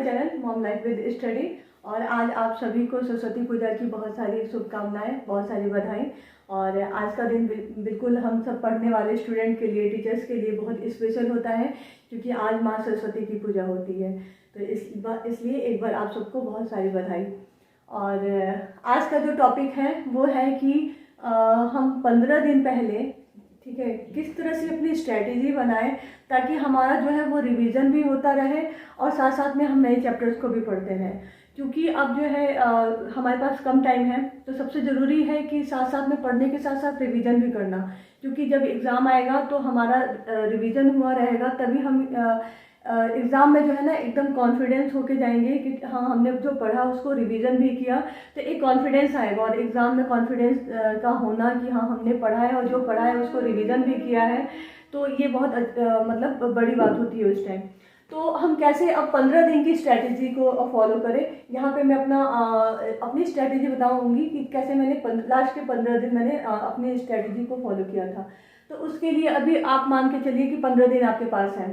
My channel mom life with study. और आज आप सभी को सरस्वती पूजा की बहुत सारी शुभकामनाएं, बहुत सारी बधाई। और आज का दिन बिल्कुल हम सब पढ़ने वाले स्टूडेंट के लिए, टीचर्स के लिए बहुत स्पेशल होता है, क्योंकि आज माँ सरस्वती की पूजा होती है। तो इसलिए एक बार आप सबको बहुत सारी बधाई। और आज का जो टॉपिक है वो है कि हम 15 दिन पहले, ठीक है, किस तरह से अपनी स्ट्रेटेजी बनाएं ताकि हमारा जो है वो रिवीजन भी होता रहे और साथ साथ में हम नए चैप्टर्स को भी पढ़ते रहें। क्योंकि अब जो है हमारे पास कम टाइम है, तो सबसे ज़रूरी है कि साथ साथ में पढ़ने के साथ साथ रिवीजन भी करना। क्योंकि जब एग्ज़ाम आएगा तो हमारा रिवीजन हुआ रहेगा, तभी हम एग्ज़ाम में जो है ना एकदम कॉन्फिडेंस होके जाएंगे कि हाँ हमने जो पढ़ा उसको रिवीजन भी किया, तो एक कॉन्फिडेंस आएगा। और एग्ज़ाम में कॉन्फिडेंस का होना कि हाँ हमने पढ़ा है और जो पढ़ा है उसको रिवीजन भी किया है, तो ये बहुत मतलब बड़ी बात होती है उस टाइम। तो हम कैसे अब 15 दिन की स्ट्रैटेजी को फॉलो करें, यहाँ पे मैं अपनी स्ट्रैटेजी बताऊंगी कि कैसे मैंने लास्ट के 15 दिन मैंने अपनी स्ट्रैटेजी को फॉलो किया था। तो उसके लिए अभी आप मान के चलिए कि 15 दिन आपके पास हैं।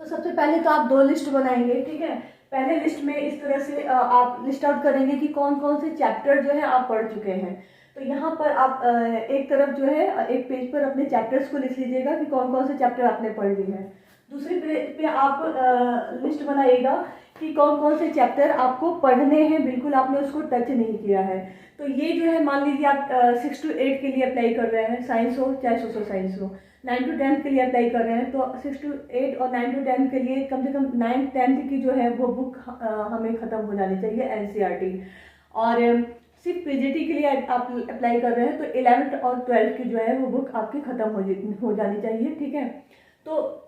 तो सबसे पहले तो आप 2 लिस्ट बनाएंगे, ठीक है। पहले लिस्ट में इस तरह से आप लिस्ट आउट करेंगे कि कौन कौन से चैप्टर जो है आप पढ़ चुके हैं। तो यहाँ पर आप एक तरफ जो है एक पेज पर अपने चैप्टर्स को लिख लीजिएगा कि कौन कौन से चैप्टर आपने पढ़ लिए हैं। दूसरे पेज पे आप लिस्ट बनाइएगा कि कौन कौन से चैप्टर आपको पढ़ने हैं, बिल्कुल आपने उसको टच नहीं किया है। तो ये जो है मान लीजिए आप 6 to 8 के लिए अप्लाई कर रहे हैं, साइंस हो चाहे सोशल साइंस हो। 9 to 10 के लिए अप्लाई कर रहे हैं, तो 6 to 8 और 9 to 10 के लिए कम से कम 9th 10th की जो है वो बुक हमें ख़त्म हो जानी चाहिए, NCERT। और सिर्फ PGT के लिए आप अप्लाई कर रहे हैं तो 11th और 12th की जो है वो बुक आपकी ख़त्म हो जानी चाहिए, ठीक है। तो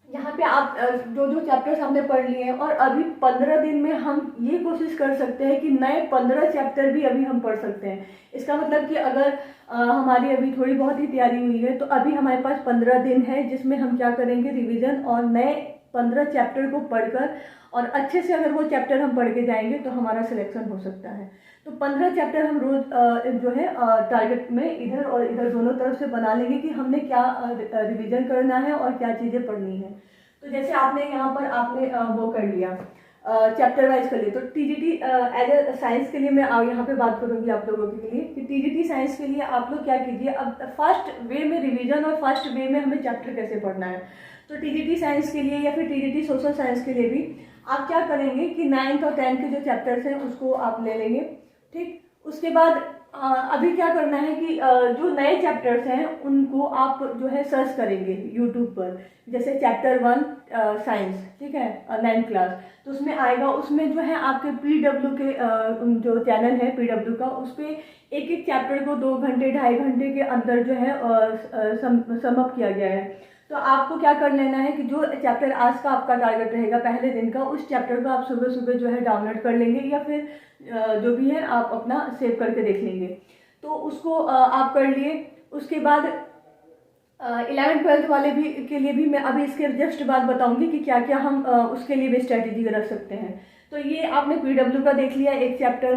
यहाँ पे आप जो जो चैप्टर्स हमने पढ़ लिए हैं, और अभी 15 दिन में हम ये कोशिश कर सकते हैं कि नए 15 चैप्टर भी अभी हम पढ़ सकते हैं। इसका मतलब कि अगर हमारी अभी थोड़ी बहुत ही तैयारी हुई है तो अभी हमारे पास 15 दिन है, जिसमें हम क्या करेंगे, रिवीजन और नए 15 चैप्टर को पढ़कर और अच्छे से अगर वो चैप्टर हम पढ़ के जाएंगे तो हमारा सिलेक्शन हो सकता है। तो 15 चैप्टर हम रोज जो है टारगेट में इधर और इधर दोनों तरफ से बना लेंगे कि हमने क्या रिवीजन करना है और क्या चीज़ें पढ़नी है। तो जैसे आपने यहाँ पर आपने वो कर लिया, चैप्टर वाइज कर लिए। तो TGT एज ए साइंस के लिए मैं यहाँ पे बात करूँगी आप लोगों के लिए कि TGT साइंस के लिए आप लोग क्या कीजिए, अब फर्स्ट वे में रिवीजन और फर्स्ट वे में हमें चैप्टर कैसे पढ़ना है। तो TGT साइंस के लिए या फिर TGT सोशल साइंस के लिए भी आप क्या करेंगे कि 9th और 10th के जो चैप्टर्स हैं उसको आप ले लेंगे, ठीक। उसके बाद अभी क्या करना है कि जो नए चैप्टर्स हैं उनको आप जो है सर्च करेंगे यूट्यूब पर। जैसे चैप्टर 1 साइंस, ठीक है, 9th क्लास, तो उसमें आएगा, उसमें जो है आपके PW के जो चैनल है PW का, उस पर एक एक चैप्टर को 2 घंटे 2.5 घंटे के अंदर जो है समअप किया गया है। तो आपको क्या कर लेना है कि जो चैप्टर आज का आपका टारगेट रहेगा पहले दिन का, उस चैप्टर को आप सुबह सुबह जो है डाउनलोड कर लेंगे या फिर जो भी है आप अपना सेव करके देख लेंगे। तो उसको आप कर लिए। उसके बाद 11th 12th वाले भी के लिए भी मैं अभी इसके जस्ट बाद बताऊंगी कि क्या क्या हम उसके लिए भी स्ट्रैटेजी रख सकते हैं। तो ये आपने PW का देख लिया, एक चैप्टर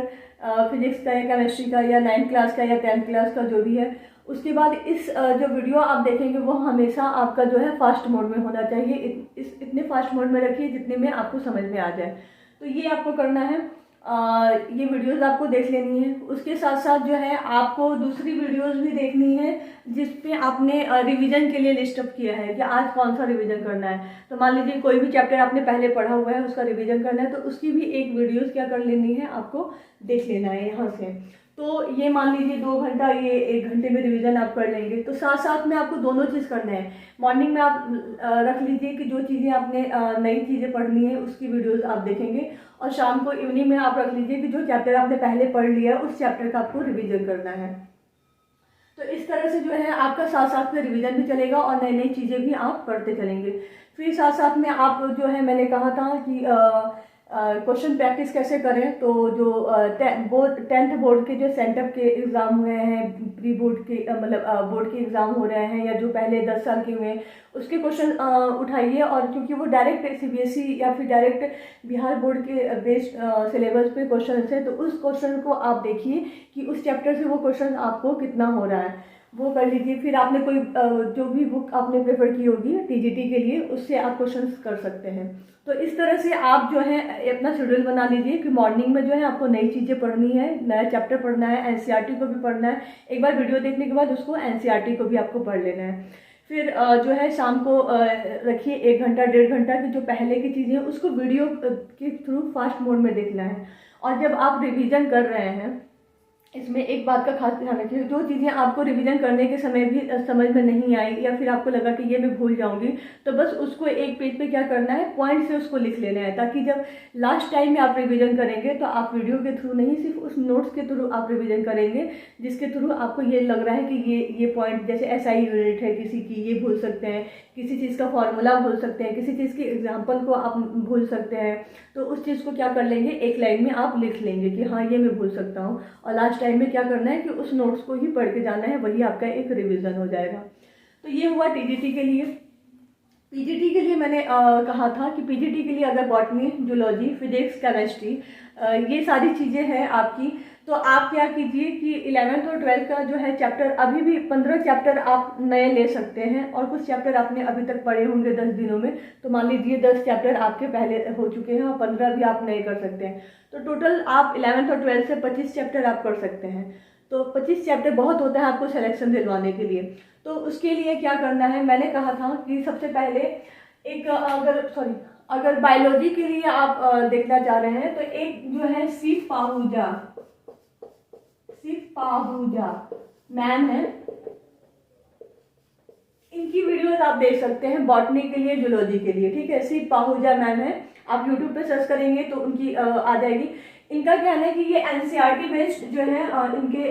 फिजिक्स का या केमिस्ट्री का या 9th क्लास का या 10th क्लास का जो भी है। उसके बाद इस जो वीडियो आप देखेंगे वो हमेशा आपका जो है फास्ट मोड में होना चाहिए। इतने फास्ट मोड में रखिए जितने में आपको समझ में आ जाए। तो ये आपको करना है, ये वीडियोस आपको देख लेनी है। उसके साथ साथ जो है आपको दूसरी वीडियोस भी देखनी है जिसपे आपने रिवीजन के लिए लिस्ट अप किया है कि आज कौन सा रिवीजन करना है। तो मान लीजिए कोई भी चैप्टर आपने पहले पढ़ा हुआ है उसका रिवीजन करना है, तो उसकी भी एक वीडियोस क्या कर लेनी है, आपको देख लेना है यहाँ से। तो ये मान लीजिए 2 घंटा, ये 1 घंटे में रिवीजन आप कर लेंगे। तो साथ साथ में आपको दोनों चीज़ करना है। मॉर्निंग में आप रख लीजिए कि जो चीज़ें आपने नई चीज़ें पढ़नी है उसकी वीडियोस आप देखेंगे, और शाम को इवनिंग में आप रख लीजिए कि जो चैप्टर आपने पहले पढ़ लिया उस चैप्टर का आपको रिवीजन करना है। तो इस तरह से जो है आपका साथ साथ में रिवीजन भी चलेगा और नई नई चीज़ें भी आप पढ़ते चलेंगे। फिर साथ साथ में आप जो है मैंने कहा था कि क्वेश्चन प्रैक्टिस कैसे करें। तो जो 10th बोर्ड के जो सेंटअप के एग्ज़ाम हुए हैं, प्री बोर्ड के मतलब बोर्ड के एग्ज़ाम हो रहे हैं, या जो पहले 10 साल के हुए हैं उसके क्वेश्चन उठाइए। और क्योंकि वो डायरेक्ट CBSE या फिर डायरेक्ट बिहार बोर्ड के बेस्ड सिलेबस पे क्वेश्चन है, तो उस क्वेश्चन को आप देखिए कि उस चैप्टर से वो क्वेश्चन आपको कितना हो रहा है। वो कर लीजिए। फिर आपने कोई जो भी बुक आपने प्रेफर की होगी टीजीटी के लिए, उससे आप क्वेश्चंस कर सकते हैं। तो इस तरह से आप जो है अपना शेड्यूल बना लीजिए कि मॉर्निंग में जो है आपको नई चीज़ें पढ़नी है, नया चैप्टर पढ़ना है, एनसीईआरटी को भी पढ़ना है। एक बार वीडियो देखने के बाद उसको एनसीईआरटी को भी आपको पढ़ लेना है। फिर जो है शाम को रखिए 1 घंटा 1.5 घंटा की जो पहले की चीज़ें हैं उसको वीडियो के थ्रू फास्ट मोड में देखना है। और जब आप रिवीजन कर रहे हैं, इसमें एक बात का खास ध्यान रखिए, जो चीज़ें आपको रिवीजन करने के समय भी समझ में नहीं आई या फिर आपको लगा कि ये मैं भूल जाऊंगी, तो बस उसको एक पेज पे क्या करना है, पॉइंट से उसको लिख लेना है, ताकि जब लास्ट टाइम में आप रिवीजन करेंगे तो आप वीडियो के थ्रू नहीं, सिर्फ उस नोट्स के थ्रू आप रिवीजन करेंगे, जिसके थ्रू आपको ये लग रहा है कि ये पॉइंट, जैसे एसआई यूनिट है किसी की, ये भूल सकते हैं, किसी चीज़ का फॉर्मूला भूल सकते हैं, किसी चीज़ की एग्जाम्पल को आप भूल सकते हैं, तो उस चीज़ को क्या कर लेंगे, एक लाइन में आप लिख लेंगे कि हाँ ये मैं भूल सकता हूँ। और लास्ट टाइम में क्या करना है कि उस नोट्स को ही पढ़ के जाना है, वही आपका एक रिवीजन हो जाएगा। तो ये हुआ टीजीटी के लिए। पीजीटी के लिए मैंने कहा था कि पीजीटी के लिए अगर बॉटनी, जूलॉजी, फिजिक्स, केमिस्ट्री ये सारी चीज़ें हैं आपकी, तो आप क्या कीजिए कि 11th और 12th का जो है चैप्टर, अभी भी 15 चैप्टर आप नए ले सकते हैं, और कुछ चैप्टर आपने अभी तक पढ़े होंगे 10 दिनों में, तो मान लीजिए 10 चैप्टर आपके पहले हो चुके हैं और 15 भी आप नए कर सकते हैं। तो टोटल आप 11th और 12th से 25 चैप्टर आप कर सकते हैं। तो 25 चैप्टर बहुत होता है आपको सिलेक्शन दिलवाने के लिए। तो उसके लिए क्या करना है, मैंने कहा था कि सबसे पहले एक अगर बायोलॉजी के लिए आप देखना चाह रहे हैं, तो एक जो है शिव पाहूजा मैम है, इनकी वीडियोस आप देख सकते हैं बॉटनी के लिए, जूलॉजी के लिए, ठीक है। शिव पाहूजा मैम है, आप यूट्यूब पे सर्च करेंगे तो उनकी आ जाएगी। इनका कहना है कि ये एनसीईआरटी बेस्ड जो है इनके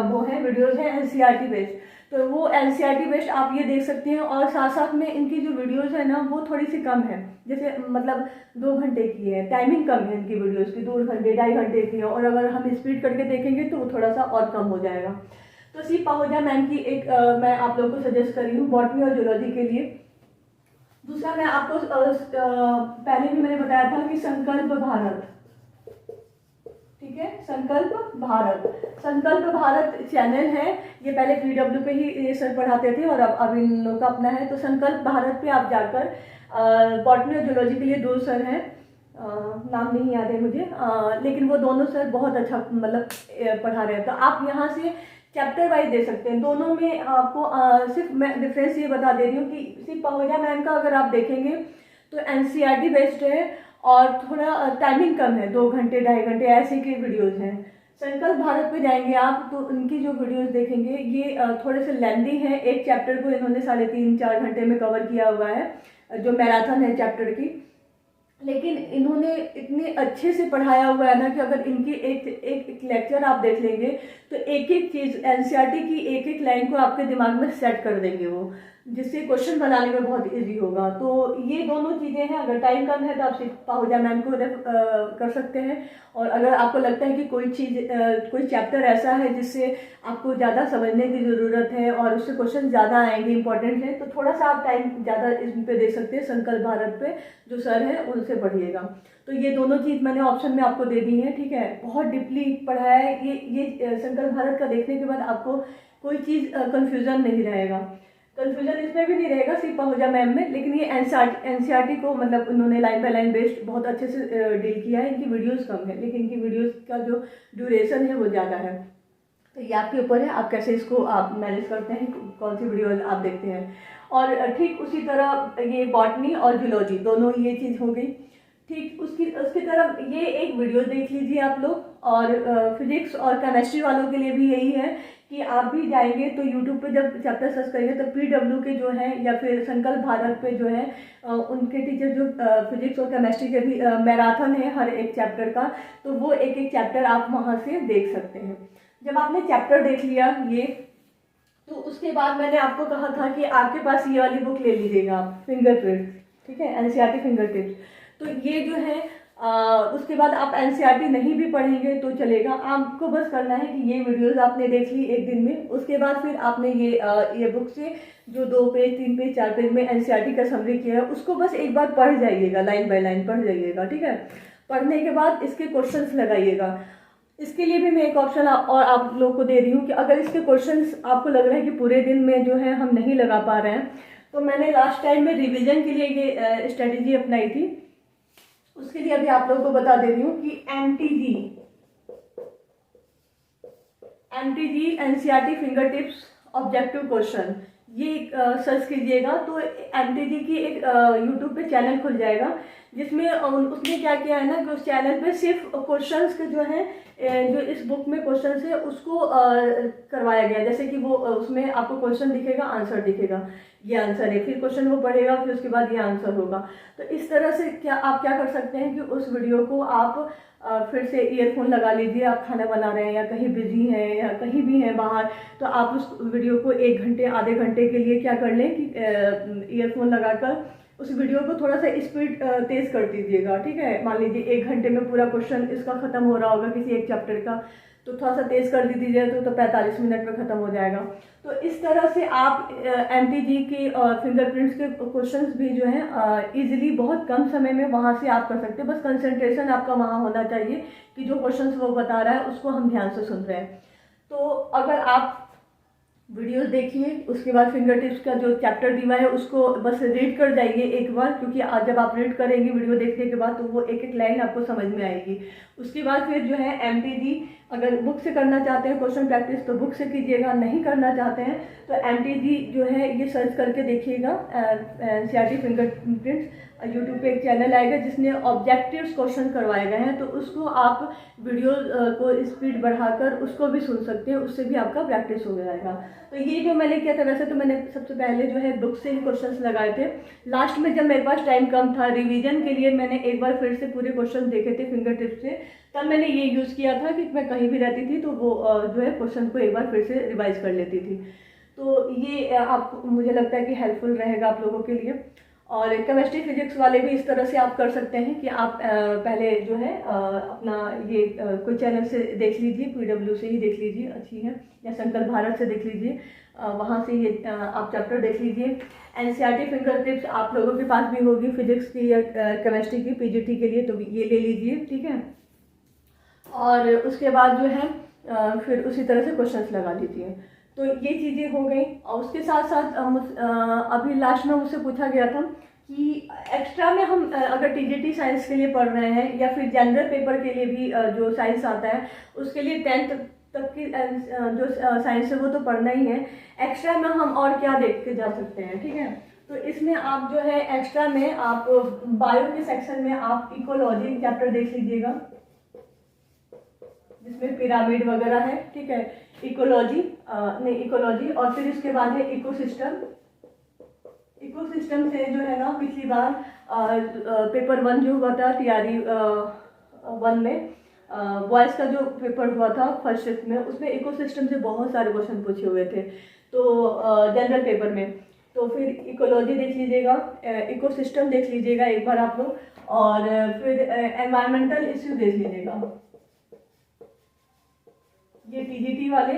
वो है वीडियोस है एनसीईआरटी बेस्ड, तो वो एनसीईआरटी बेस्ड आप ये देख सकते हैं। और साथ साथ में इनकी जो वीडियोस है ना वो थोड़ी सी कम है, जैसे मतलब 2 घंटे की है, टाइमिंग कम है इनकी वीडियोस की, 2 घंटे 2.5 घंटे की है, और अगर हम स्पीड करके देखेंगे तो वो थोड़ा सा और कम हो जाएगा। तो शिव पाहूजा मैम की एक मैं आप लोगों को सजेस्ट करी हूँ बॉटनी और जूलॉजी के लिए। दूसरा मैं आपको पहले भी मैंने बताया था कि संकल्प भारत, ठीक है, संकल्प भारत चैनल है, ये पहले पीडब्ल्यू पे ही ये सर पढ़ाते थे और अब इन लोगों का अपना है। तो संकल्प भारत पे आप जाकर बॉटनी और जूलॉजी के लिए 2 सर हैं, नाम नहीं याद है मुझे, लेकिन वो दोनों सर बहुत अच्छा मतलब पढ़ा रहे हैं। तो आप यहाँ से चैप्टर वाइज दे सकते हैं। दोनों में आपको सिर्फ मैं डिफरेंस ये बता दे रही हूँ कि सिर्फ पाहूजा मैम का अगर आप देखेंगे तो एनसीईआरटी बेस्ड है और थोड़ा टाइमिंग कम है, 2 घंटे 2.5 घंटे ऐसे के वीडियोस हैं। संकल्प भारत पे जाएंगे आप तो उनकी जो वीडियोस देखेंगे ये थोड़े से लेंदी हैं, एक चैप्टर को इन्होंने 3.5-4 घंटे में कवर किया हुआ है, जो मैराथन है चैप्टर की, लेकिन इन्होंने इतने अच्छे से पढ़ाया हुआ है ना कि अगर इनकी एक लेक्चर आप देख लेंगे तो एक एक चीज़ एनसीईआरटी की एक एक लाइन को आपके दिमाग में सेट कर देंगे वो, जिससे क्वेश्चन बनाने में बहुत इजी होगा। तो ये दोनों चीज़ें हैं, अगर टाइम कम है तो आप सिर्फ पाहूजा मैम को कर सकते हैं, और अगर आपको लगता है कि कोई चैप्टर ऐसा है जिससे आपको ज़्यादा समझने की ज़रूरत है और उससे क्वेश्चन ज़्यादा आएंगे, इंपॉर्टेंट है, तो थोड़ा सा आप टाइम ज़्यादा इस पे दे सकते हैं, संकल्प भारत पे जो सर है उनसे पढ़िएगा। तो ये दोनों चीज़ मैंने ऑप्शन में आपको दे दी है, ठीक है, बहुत डीपली पढ़ाया है ये संकल्प भारत का देखने के बाद आपको कोई चीज़ कन्फ्यूज़न नहीं रहेगा, कन्फ्यूजन इसमें भी नहीं रहेगा सिर्फ पाहूजा मैम में, लेकिन ये एनसीईआरटी को मतलब उन्होंने लाइन बाय लाइन बेस्ड बहुत अच्छे से डील किया है। इनकी वीडियोस कम है लेकिन इनकी वीडियोस का जो ड्यूरेशन है वो ज़्यादा है। तो ये आपके ऊपर है, आप कैसे इसको आप मैनेज करते हैं, कौन सी वीडियो आप देखते हैं। और ठीक उसी तरह ये बॉटनी और जूलॉजी दोनों ये चीज़ हो गई, ठीक उसकी तरफ ये एक वीडियो देख लीजिए आप लोग। और फिजिक्स और केमिस्ट्री वालों के लिए भी यही है कि आप भी जाएंगे तो यूट्यूब पे जब चैप्टर सर्च करेंगे तो पीडब्ल्यू के जो हैं या फिर संकल्प भारत पे जो है उनके टीचर जो फिजिक्स और केमिस्ट्री के भी मैराथन है हर एक चैप्टर का, तो वो एक एक चैप्टर आप वहाँ से देख सकते हैं। जब आपने चैप्टर देख लिया ये, तो उसके बाद मैंने आपको कहा था कि आपके पास ये वाली बुक ले लीजिएगा आप, फिंगर टिप्स, ठीक है, एनसीईआरटी फिंगर टिप्स। तो ये जो है उसके बाद आप एनसीईआरटी नहीं भी पढ़ेंगे तो चलेगा, आपको बस करना है कि ये वीडियोस आपने देख ली एक दिन में, उसके बाद फिर आपने ये बुक से जो 2 पेज 3 पेज 4 पेज में एनसीईआरटी का समरी किया है उसको बस एक बार पढ़ जाइएगा, लाइन बाय लाइन पढ़ जाइएगा, ठीक है। पढ़ने के बाद इसके क्वेश्चंस लगाइएगा। इसके लिए भी मैं एक ऑप्शन और आप लोगों को दे रही हूँ कि अगर इसके क्वेश्चंस आपको लग रहा है कि पूरे दिन में जो है हम नहीं लगा पा रहे हैं, तो मैंने लास्ट टाइम में रिवीजन के लिए ये स्ट्रेटेजी अपनाई थी। उसके लिए अभी आप लोगों को बता दे रही हूँ कि MTG NCERT finger tips objective question, ये सर्च कीजिएगा तो एमटीजी की एक यूट्यूब पे चैनल खुल जाएगा, जिसमें उसने क्या किया है ना कि उस चैनल पे सिर्फ क्वेश्चंस के जो है जो इस बुक में क्वेश्चंस है उसको करवाया गया। जैसे कि वो उसमें आपको क्वेश्चन दिखेगा, आंसर दिखेगा, ये आंसर है, फिर क्वेश्चन वो पढ़ेगा, फिर उसके बाद ये आंसर होगा। तो इस तरह से आप क्या कर सकते हैं कि उस वीडियो को आप फिर से ईयरफोन लगा लीजिए, आप खाना बना रहे हैं या कहीं बिजी हैं या कहीं भी हैं बाहर, तो आप उस वीडियो को 1 घंटे आधे घंटे के लिए क्या कर लें कि ईयरफोन लगाकर उस वीडियो को थोड़ा सा स्पीड तेज कर दीजिएगा। ठीक है, मान लीजिए 1 घंटे में पूरा क्वेश्चन इसका खत्म हो रहा होगा किसी एक चैप्टर का, तो थोड़ा सा तेज कर दीजिए तो 45 मिनट में खत्म हो जाएगा। तो इस तरह से आप एमटीजी के फिंगरप्रिंट्स के क्वेश्चंस भी जो है इजीली बहुत कम समय में वहाँ से आप कर सकते हैं। बस कंसंट्रेशन आपका वहाँ होना चाहिए कि जो क्वेश्चंस वो बता रहा है उसको हम ध्यान से सुन रहे हैं। तो अगर आप वीडियोस देखिए, उसके बाद फिंगर टिप्स का जो चैप्टर दिया है उसको बस रीड कर जाइए एक बार, क्योंकि आज जब आप रीड करेंगे वीडियो देखने के बाद तो वो एक एक लाइन आपको समझ में आएगी। उसके बाद फिर जो है एमटीजी अगर बुक से करना चाहते हैं क्वेश्चन प्रैक्टिस तो बुक से कीजिएगा, नहीं करना चाहते हैं तो एमटीजी जो है ये सर्च करके देखिएगा, एनसीईआरटी फिंगरप्रिंट्स यूट्यूब पे एक चैनल आएगा जिसने ऑब्जेक्टिव्स क्वेश्चन करवाए गए हैं, तो उसको आप वीडियो को स्पीड बढ़ाकर उसको भी सुन सकते हैं, उससे भी आपका प्रैक्टिस हो जाएगा। तो ये जो मैंने किया था, वैसे तो मैंने सबसे पहले जो है बुक से ही क्वेश्चंस लगाए थे। लास्ट में जब मेरे पास टाइम कम था रिवीजन के लिए, मैंने एक बार फिर से पूरे क्वेश्चन देखे थे फिंगर टिप से, तब मैंने ये यूज़ किया था कि मैं कहीं भी रहती थी तो वो जो है क्वेश्चन को एक बार फिर से रिवाइज कर लेती थी। तो ये आपको मुझे लगता है कि हेल्पफुल रहेगा आप लोगों के लिए। और केमिस्ट्री फिजिक्स वाले भी इस तरह से आप कर सकते हैं कि आप पहले जो है अपना ये कोई चैनल से देख लीजिए, पीडब्ल्यू से ही देख लीजिए, अच्छी है, या संकल्प भारत से देख लीजिए, वहाँ से ये आप चैप्टर देख लीजिए। एनसीईआरटी फिंगर टिप्स आप लोगों के पास भी होगी फिजिक्स की या केमिस्ट्री की पीजीटी के लिए, तो ये ले लीजिए। ठीक है, और उसके बाद जो है फिर उसी तरह से क्वेश्चंस लगा लीजिए। तो ये चीज़ें हो गई। और उसके साथ साथ अभी लास्ट में मुझसे पूछा गया था कि एक्स्ट्रा में हम अगर टीजीटी साइंस के लिए पढ़ रहे हैं या फिर जनरल पेपर के लिए भी जो साइंस आता है उसके लिए 10th तक की जो साइंस है वो तो पढ़ना ही है, एक्स्ट्रा में हम और क्या देख के जा सकते हैं। ठीक है, तो इसमें आप जो है एक्स्ट्रा में आप बायो के सेक्शन में आप इकोलॉजी चैप्टर देख लीजिएगा, जिसमें पिरामिड वगैरह है। ठीक है, इकोलॉजी नहीं इकोलॉजी, और फिर इसके बाद है इकोसिस्टम। इकोसिस्टम से जो है ना पिछली बार पेपर 1 जो हुआ था टीआरई 1 में, बॉयज़ का जो पेपर हुआ था फर्स्ट शिफ्ट में, उसमें इकोसिस्टम से बहुत सारे क्वेश्चन पूछे हुए थे तो जनरल पेपर में। तो फिर इकोलॉजी देख लीजिएगा, इकोसिस्टम देख लीजिएगा एक बार आप लोग, और फिर एनवायरमेंटल इश्यू देख लीजिएगा। ये टीजीटी वाले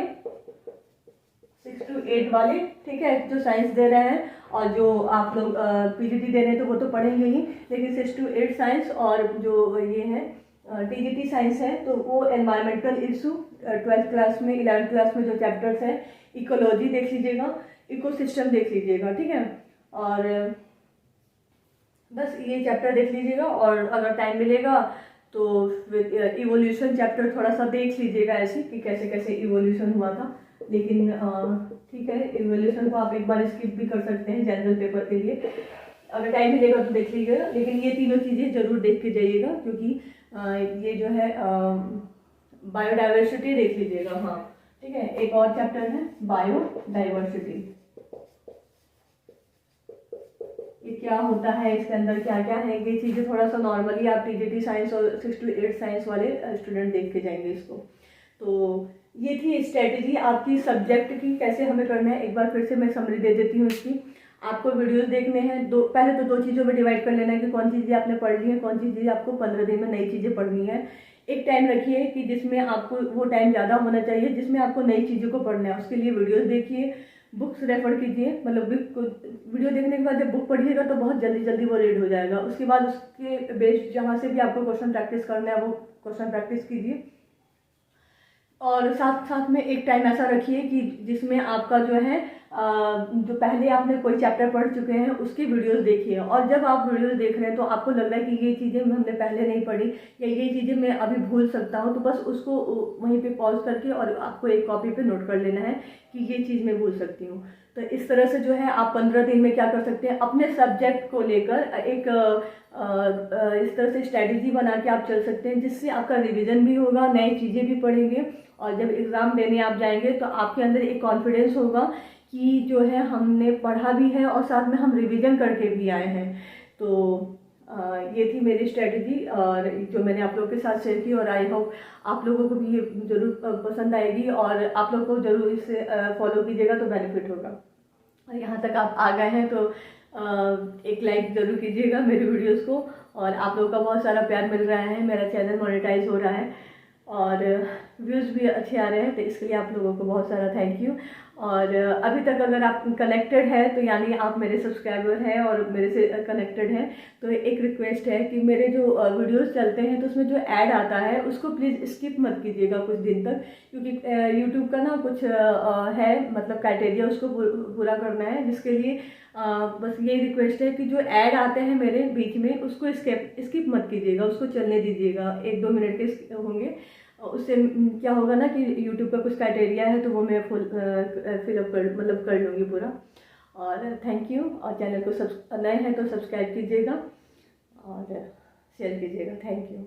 6 to 8 वाले, ठीक है, जो साइंस दे रहे हैं, और जो आप लोग पीजीटी दे रहे हैं तो वो तो पढ़ेंगे ही, लेकिन 6 to 8 साइंस और जो ये है टीजीटी साइंस है तो वो एनवायरमेंटल इशू 12th क्लास में 11th क्लास में जो चैप्टर्स हैं, इकोलॉजी देख लीजिएगा, इकोसिस्टम देख लीजिएगा। ठीक है, और बस ये चैप्टर देख लीजिएगा, और अगर टाइम मिलेगा तो फिर इवोल्यूशन चैप्टर थोड़ा सा देख लीजिएगा ऐसे कि कैसे कैसे इवोल्यूशन हुआ था। लेकिन ठीक है, इवोल्यूशन को आप एक बार स्किप भी कर सकते हैं जनरल पेपर के लिए, अगर टाइम मिलेगा तो देख लीजिएगा। लेकिन ये तीनों चीज़ें जरूर देख के जाइएगा, क्योंकि ये जो है बायोडाइवर्सिटी देख लीजिएगा। हाँ ठीक है, एक और चैप्टर है बायोडाइवर्सिटी, ये क्या होता है, इसके अंदर क्या क्या है, ये चीज़ें थोड़ा सा नॉर्मली आप टीजीटी साइंस और 6 to 8 साइंस वाले स्टूडेंट देख के जाएंगे इसको। तो ये थी स्ट्रेटेजी आपकी सब्जेक्ट की, कैसे हमें करना है। एक बार फिर से मैं समरी दे देती हूँ इसकी। आपको वीडियोस देखने हैं, पहले तो 2 चीज़ों में डिवाइड कर लेना है कि कौन सी चीज़ें आपने पढ़ ली है, कौन सी चीज़ें आपको 15 दिन में नई चीज़ें पढ़नी है। एक टाइम रखिए कि जिसमें आपको वो टाइम ज़्यादा होना चाहिए जिसमें आपको नई चीज़ों को पढ़ना है, उसके लिए वीडियोज़ देखिए, बुक्स रेफर कीजिए, मतलब वीडियो देखने के बाद जब बुक पढ़िएगा तो बहुत जल्दी जल्दी वो रीड हो जाएगा। उसके बाद उसके बेस्ड जहाँ से भी आपको क्वेश्चन प्रैक्टिस करना है वो क्वेश्चन प्रैक्टिस कीजिए। और साथ साथ में एक टाइम ऐसा रखिए कि जिसमें आपका जो है जो पहले आपने कोई चैप्टर पढ़ चुके हैं उसकी वीडियोस देखिए, और जब आप वीडियोस देख रहे हैं तो आपको लग रहा है कि ये चीज़ें हमने पहले नहीं पढ़ी या ये चीज़ें मैं अभी भूल सकता हूँ, तो बस उसको वहीं पे पॉज करके और आपको एक कॉपी पे नोट कर लेना है कि ये चीज़ मैं भूल सकती हूँ। तो इस तरह से जो है आप 15 दिन में क्या कर सकते हैं, अपने सब्जेक्ट को लेकर एक इस तरह से स्ट्रेटेजी बना के आप चल सकते हैं, जिससे आपका रिवीजन भी होगा, नई चीज़ें भी पढ़ेंगे, और जब एग्ज़ाम देने आप जाएंगे तो आपके अंदर एक कॉन्फिडेंस होगा कि जो है हमने पढ़ा भी है और साथ में हम रिवीजन करके भी आए हैं। तो ये थी मेरी स्ट्रेटजी और जो मैंने आप लोगों के साथ शेयर की, और आई होप आप लोगों को भी ये ज़रूर पसंद आएगी और आप लोग को ज़रूर इससे फॉलो कीजिएगा तो बेनिफिट होगा। और यहाँ तक आप आ गए हैं तो एक लाइक ज़रूर कीजिएगा मेरी वीडियोस को, और आप लोगों का बहुत सारा प्यार मिल रहा है, मेरा चैनल मोनेटाइज हो रहा है और व्यूज़ भी अच्छे आ रहे हैं, तो इसके लिए आप लोगों को बहुत सारा थैंक यू। और अभी तक अगर आप कनेक्टेड है तो यानी आप मेरे सब्सक्राइबर हैं और मेरे से कनेक्टेड हैं, तो एक रिक्वेस्ट है कि मेरे जो वीडियोस चलते हैं तो उसमें जो ऐड आता है उसको प्लीज़ स्किप मत कीजिएगा कुछ दिन तक, क्योंकि यूट्यूब का ना कुछ है मतलब क्राइटेरिया, उसको पूरा करना है, जिसके लिए बस ये रिक्वेस्ट है कि जो ऐड आते हैं मेरे बीच में उसको स्किप मत कीजिएगा, उसको चलने दीजिएगा, 1-2 मिनट के होंगे। उससे क्या होगा ना कि यूट्यूब का कुछ क्राइटेरिया है तो वो मैं फिलअप कर मतलब कर लूँगी पूरा। और थैंक यू, और चैनल को नए हैं तो सब्सक्राइब कीजिएगा और शेयर कीजिएगा। Thank you.